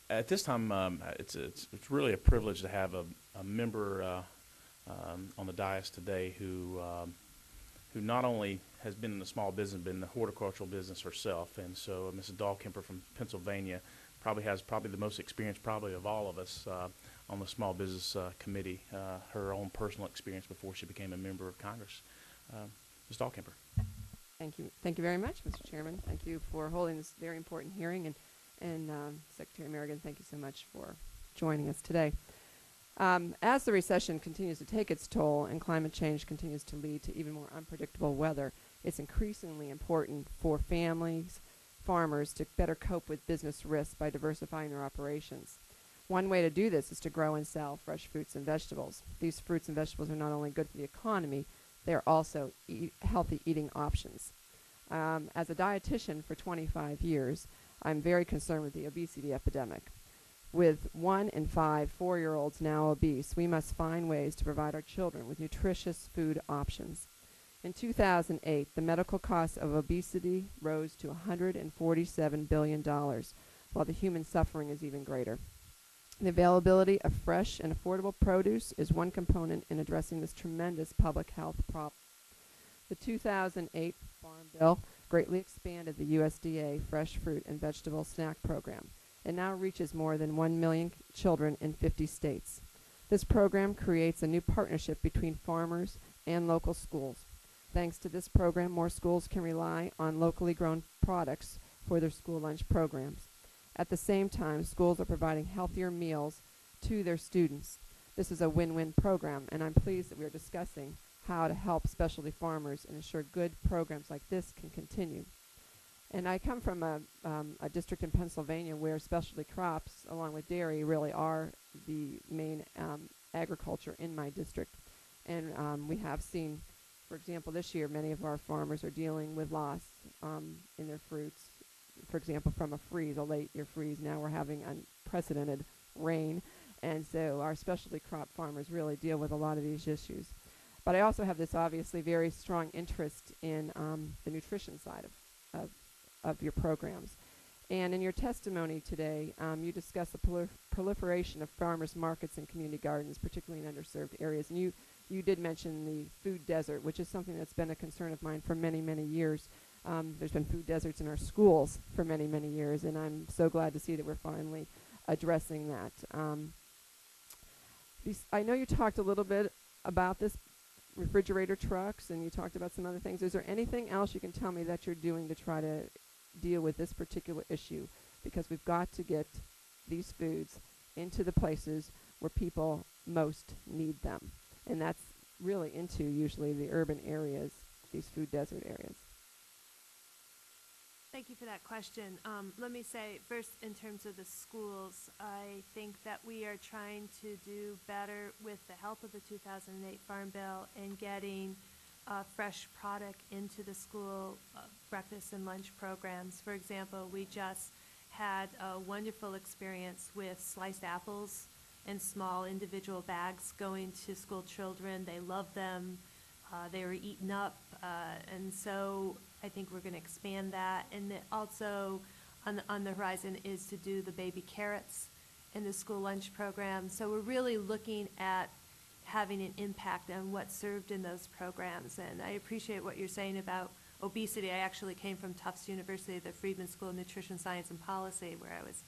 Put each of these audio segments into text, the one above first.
At this time, it's really a privilege to have a member on the dais today who not only has been in the small business, but in the horticultural business herself. And so Mrs. Dahlkemper from Pennsylvania probably has the most experience probably of all of us on the Small Business Committee, her own personal experience before she became a member of Congress. Ms. Dahlkemper. Thank you. Thank you very much, Mr. Chairman. Thank you for holding this very important hearing. And Secretary Merrigan, thank you so much for joining us today. As the recession continues to take its toll and climate change continues to lead to even more unpredictable weather, it's increasingly important for families, farmers to better cope with business risks by diversifying their operations. One way to do this is to grow and sell fresh fruits and vegetables. These fruits and vegetables are not only good for the economy, they are also healthy eating options. As a dietitian for 25 years, I'm very concerned with the obesity epidemic. With 1 in 5 4-year-olds now obese, we must find ways to provide our children with nutritious food options. In 2008, the medical costs of obesity rose to $147 billion, while the human suffering is even greater. The availability of fresh and affordable produce is one component in addressing this tremendous public health problem. The 2008 Farm Bill greatly expanded the USDA Fresh Fruit and Vegetable Snack Program. It now reaches more than 1 million children in 50 states. This program creates a new partnership between farmers and local schools. Thanks to this program, more schools can rely on locally grown products for their school lunch programs. At the same time, schools are providing healthier meals to their students. This is a win-win program, and I'm pleased that we are discussing how to help specialty farmers and ensure good programs like this can continue. And I come from a district in Pennsylvania where specialty crops, along with dairy, really are the main agriculture in my district. And we have seen, for example, this year, many of our farmers are dealing with loss in their fruits. For example, from a freeze, a late year freeze, now we're having unprecedented rain. And so our specialty crop farmers really deal with a lot of these issues. But I also have this obviously very strong interest in the nutrition side of your programs. And in your testimony today, you discussed the proliferation of farmers markets and community gardens, particularly in underserved areas. And you did mention the food desert, which is something that's been a concern of mine for many, many years. There's been food deserts in our schools for many, many years, and I'm so glad to see that we're finally addressing that. I know you talked a little bit about this refrigerator trucks, and you talked about some other things. Is there anything else you can tell me that you're doing to try to deal with this particular issue? Because we've got to get these foods into the places where people most need them. And that's really into usually the urban areas, these food desert areas. Thank you for that question. Let me say, first, in terms of the schools, I think that we are trying to do better with the help of the 2008 Farm Bill and getting fresh product into the school breakfast and lunch programs. For example, we just had a wonderful experience with sliced apples in small individual bags going to school children. They loved them. They were eaten up, and so I think we're going to expand that. And also on the horizon is to do the baby carrots in the school lunch program. So we're really looking at having an impact on what's served in those programs. And I appreciate what you're saying about obesity. I actually came from Tufts University, the Friedman School of Nutrition Science and Policy, where I was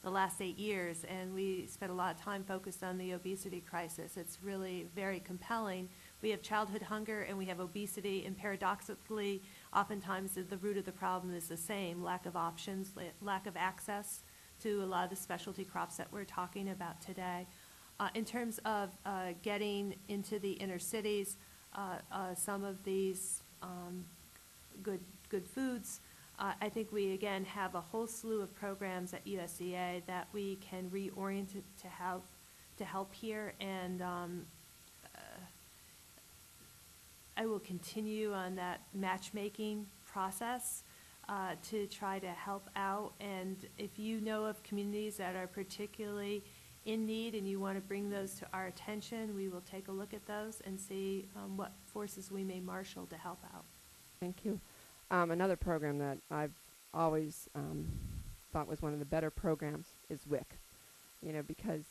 the last 8 years, and we spent a lot of time focused on the obesity crisis. It's really very compelling. We have childhood hunger and we have obesity, and paradoxically, oftentimes the root of the problem is the same: lack of options, lack of access to a lot of the specialty crops that we're talking about today. In terms of getting into the inner cities, some of these good foods, I think we again have a whole slew of programs at USDA that we can reorient to help here, and I will continue on that matchmaking process to try to help out. And if you know of communities that are particularly in need and you want to bring those to our attention, we will take a look at those and see what forces we may marshal to help out. Thank you. Another program that I've always thought was one of the better programs is WIC, because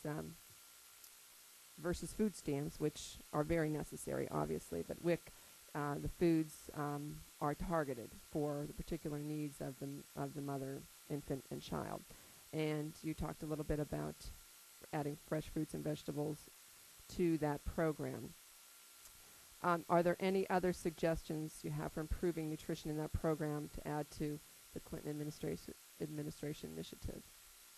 versus food stamps, which are very necessary, obviously, but WIC, the foods are targeted for the particular needs of the mother, infant, and child. And you talked a little bit about adding fresh fruits and vegetables to that program. Are there any other suggestions you have for improving nutrition in that program to add to the Clinton administration initiative?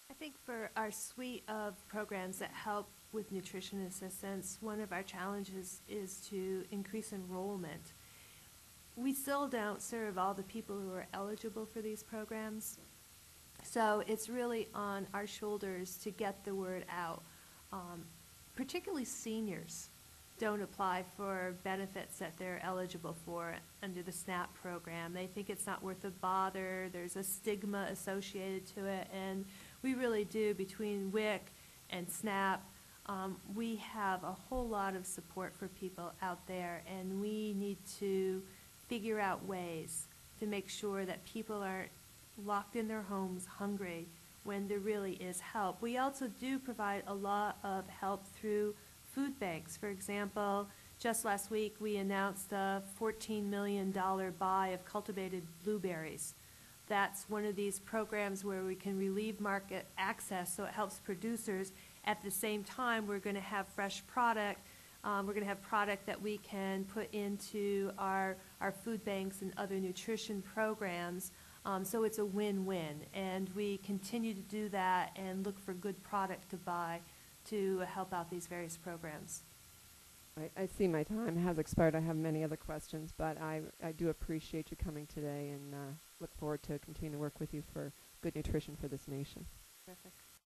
I think for our suite of programs that help with nutrition assistance, one of our challenges is to increase enrollment. We still don't serve all the people who are eligible for these programs, so it's really on our shoulders to get the word out. Particularly seniors don't apply for benefits that they're eligible for under the SNAP program. They think it's not worth the bother. There's a stigma associated to it, and we really do, between WIC and SNAP, we have a whole lot of support for people out there, and we need to figure out ways to make sure that people aren't locked in their homes hungry when there really is help. We also do provide a lot of help through food banks. For example, just last week we announced a $14 million buy of cultivated blueberries. That's one of these programs where we can relieve market access, so it helps producers. At the same time, we're going to have fresh product. We're going to have product that we can put into our food banks and other nutrition programs. So it's a win-win, and we continue to do that and look for good product to buy to help out these various programs. I see my time has expired. I have many other questions, but I do appreciate you coming today, and look forward to continuing to work with you for good nutrition for this nation. Terrific.